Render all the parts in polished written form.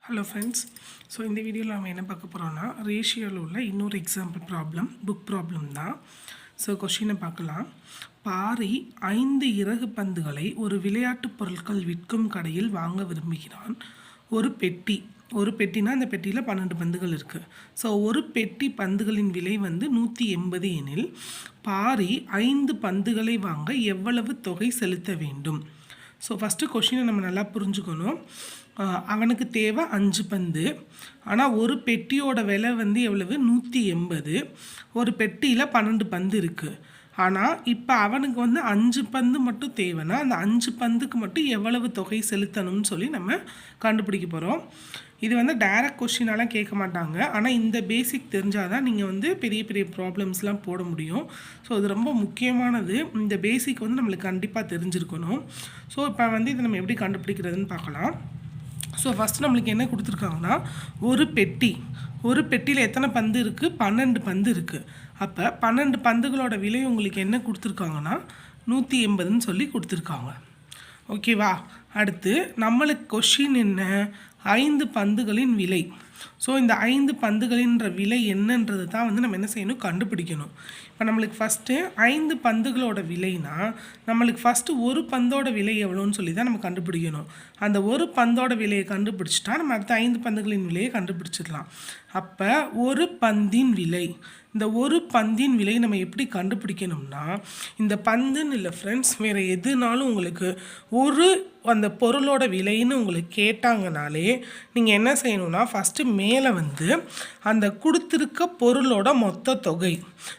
Hello friends. So இந்த வீடியோவில் நம்ம என்ன பார்க்க போகிறோன்னா, ரேஷியோவில் உள்ள இன்னொரு எக்ஸாம்பிள் ப்ராப்ளம், புக் ப்ராப்ளம் தான். ஸோ கொஷினை பார்க்கலாம். பாரி 5 இறகு பந்துகளை ஒரு விளையாட்டுப் பொருட்கள் விற்கும் கடையில் வாங்க விரும்புகிறான். ஒரு பெட்டினா அந்த பெட்டியில் 12 பந்துகள் இருக்குது. ஸோ ஒரு பெட்டி பந்துகளின் விலை வந்து 180 எனில் பாரி 5 பந்துகளை வாங்க எவ்வளவு தொகை செலுத்த வேண்டும்? ஸோ ஃபஸ்ட்டு கொஷினை நம்ம நல்லா புரிஞ்சுக்கணும். அவனுக்கு தேவை 5 பந்து, ஆனால் ஒரு பெட்டியோட விலை வந்து எவ்வளவு? 180. ஒரு பெட்டியில் 12 பந்து இருக்குது. ஆனால் இப்போ அவனுக்கு வந்து 5 பந்து மட்டும் தேவைன்னா அந்த 5 பந்துக்கு மட்டும் எவ்வளவு தொகை செலுத்தணும்னு சொல்லி நம்ம கண்டுபிடிக்க போகிறோம். இது வந்து டைரக்ட் கொஷினாலாம் கேட்க மாட்டாங்க, ஆனால் இந்த பேசிக் தெரிஞ்சால் தான் நீங்கள் வந்து பெரிய பெரிய ப்ராப்ளம்ஸ்லாம் போட முடியும். ஸோ இது ரொம்ப முக்கியமானது. இந்த பேசிக் வந்து நம்மளுக்கு கண்டிப்பாக தெரிஞ்சிருக்கணும். ஸோ இப்போ வந்து இதை நம்ம எப்படி கண்டுபிடிக்கிறதுன்னு பார்க்கலாம். ஸோ ஃபஸ்ட்டு நம்மளுக்கு என்ன கொடுத்துருக்காங்கன்னா, ஒரு பெட்டியில் எத்தனை பந்து இருக்குது? 12 பந்து இருக்குது. அப்போ 12 பந்துகளோட விலை உங்களுக்கு என்ன கொடுத்துருக்காங்கன்னா 180ன்னு சொல்லி கொடுத்துருக்காங்க. ஓகேவா? அடுத்து நம்மளுக்கு கொஷின் என்ன? 5 பந்துகளின் விலை. ஸோ இந்த 5 பந்துகளின்ற விலை என்னன்றது தான் வந்து நம்ம என்ன செய்யணும்? கண்டுபிடிக்கணும். இப்போ நம்மளுக்கு ஃபஸ்ட்டு 5 பந்துகளோட விலைனா நம்மளுக்கு ஃபஸ்ட்டு ஒரு பந்தோட விலை எவ்வளோன்னு சொல்லி தான் நம்ம கண்டுபிடிக்கணும். அந்த ஒரு பந்தோட விலையை கண்டுபிடிச்சிட்டா நம்ம அடுத்த 5 பந்துகளின் விலையை கண்டுபிடிச்சிடலாம். அப்போ ஒரு பந்தின் விலை, இந்த ஒரு பந்தின் விலை நம்ம எப்படி கண்டுபிடிக்கணும்னா, இந்த பந்துன்னு இல்லை ஃப்ரெண்ட்ஸ், வேறு எதுனாலும் உங்களுக்கு ஒரு அந்த பொருளோட விலைன்னு உங்களுக்கு கேட்டாங்கனாலே நீங்கள் என்ன செய்யணும்னா, ஃபஸ்ட்டு மேலே வந்து அந்த கொடுத்துருக்க பொருளோட மொத்த தொகை.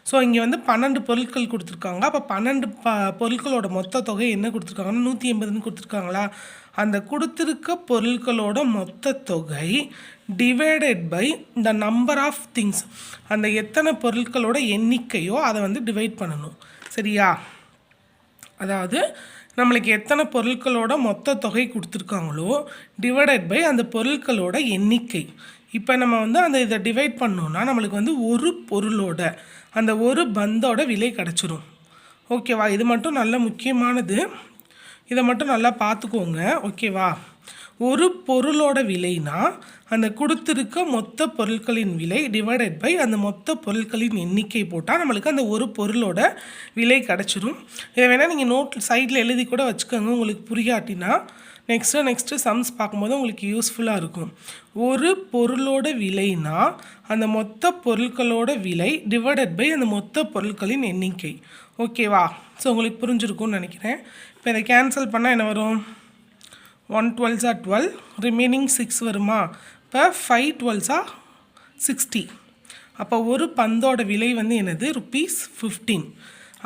ஸோ இங்கே வந்து 12 பொருட்கள் கொடுத்துருக்காங்க. அப்போ 12 பொருட்களோட மொத்த தொகை என்ன கொடுத்துருக்காங்கன்னா 180ன்னு கொடுத்துருக்காங்களா? அந்த கொடுத்துருக்க பொருட்களோட மொத்த தொகை divided by the number of things, அந்த எத்தனை பொருட்களோட எண்ணிக்கையோ அதை வந்து டிவைட் பண்ணணும். சரியா? அதாவது நம்மளுக்கு எத்தனை பொருட்களோட மொத்த தொகை கொடுத்துருக்காங்களோ டிவைடட் பை அந்த பொருட்களோட எண்ணிக்கை. இப்போ நம்ம வந்து அந்த இதை டிவைட் பண்ணோன்னா நம்மளுக்கு வந்து ஒரு பொருளோட அந்த ஒரு பந்தோட விலை கிடச்சிரும். ஓகேவா? இது மட்டும் நல்ல முக்கியமானது, இதை மட்டும் நல்லா பார்த்துக்கோங்க. ஓகேவா? ஒரு பொருளோட விலைனா அந்த கொடுத்துருக்க மொத்த பொருட்களின் விலை டிவைடட் பை அந்த மொத்த பொருட்களின் எண்ணிக்கை போட்டால் நம்மளுக்கு அந்த ஒரு பொருளோட விலை கிடச்சிரும். இதை வேணால் நீங்கள் நோட் சைடில் எழுதி கூட வச்சுக்கோங்க, உங்களுக்கு புரியாட்டினா நெக்ஸ்ட்டு சம்ஸ் பார்க்கும்போது உங்களுக்கு யூஸ்ஃபுல்லாக இருக்கும். ஒரு பொருளோட விலைனா அந்த மொத்த பொருட்களோட விலை டிவைடட் பை அந்த மொத்த பொருட்களின் எண்ணிக்கை. ஓகேவா? ஸோ உங்களுக்கு புரிஞ்சிருக்கும்னு நினைக்கிறேன். இப்போ இதை கேன்சல் பண்ணால் என்ன வரும்? 1 12s are 12, ரிமைனிங் 6 வருமா? இப்போ 5 12s are 60. அப்போ ஒரு பந்தோட விலை வந்து என்னது? ₹15.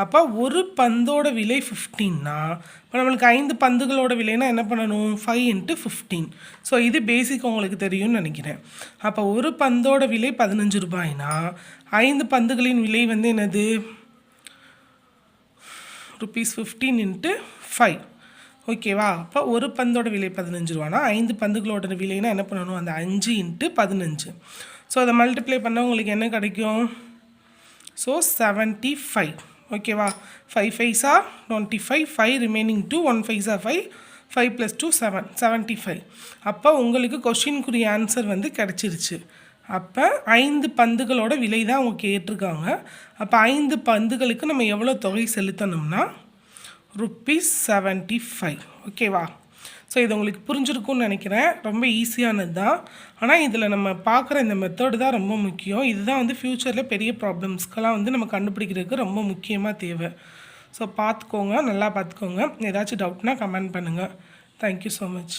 அப்போ ஒரு பந்தோட விலை 15னா இப்போ நம்மளுக்கு 5 பந்துகளோட விலைனா என்ன பண்ணணும்? 5 × 15. ஸோ இது பேசிக் உங்களுக்கு தெரியும்னு நினைக்கிறேன். அப்போ ஒரு பந்தோட விலை ₹15னா 5 பந்துகளின் விலை வந்து என்னது? ₹15 × 5. ஓகேவா? அப்போ ஒரு பந்தோட விலை ₹15, 5 பந்துகளோட விலைனா என்ன பண்ணணும்? அந்த 5 × 15. ஸோ அதை மல்டிப்ளை பண்ணால் உங்களுக்கு என்ன கிடைக்கும்? ஸோ 75. ஓகேவா? 5 5s are 25, 5 remaining 2, 1 5s are 5, 5 + 2 7, 75. அப்போ உங்களுக்கு கொஷினுக்குரிய ஆன்சர் வந்து கிடச்சிருச்சு. அப்போ 5 பந்துகளோட விலை தான் அவங்க கேட்டிருக்காங்க. அப்போ 5 பந்துகளுக்கு நம்ம எவ்வளோ தொகை செலுத்தணும்னா ₹75. ஓகேவா? ஸோ இது உங்களுக்கு புரிஞ்சிருக்கும்னு நினைக்கிறேன். ரொம்ப ஈஸியானது தான், ஆனால் இதில் நம்ம பார்க்குற இந்த மெத்தடு தான் ரொம்ப முக்கியம். இதுதான் வந்து ஃப்யூச்சரில் பெரிய ப்ராப்ளம்ஸ்க்கெல்லாம் வந்து நம்ம கண்டுபிடிக்கிறதுக்கு ரொம்ப முக்கியமாக தேவை. ஸோ பார்த்துக்கோங்க, நல்லா பார்த்துக்கோங்க. ஏதாச்சும் டவுட்னா கமெண்ட் பண்ணுங்கள். Thank you so much.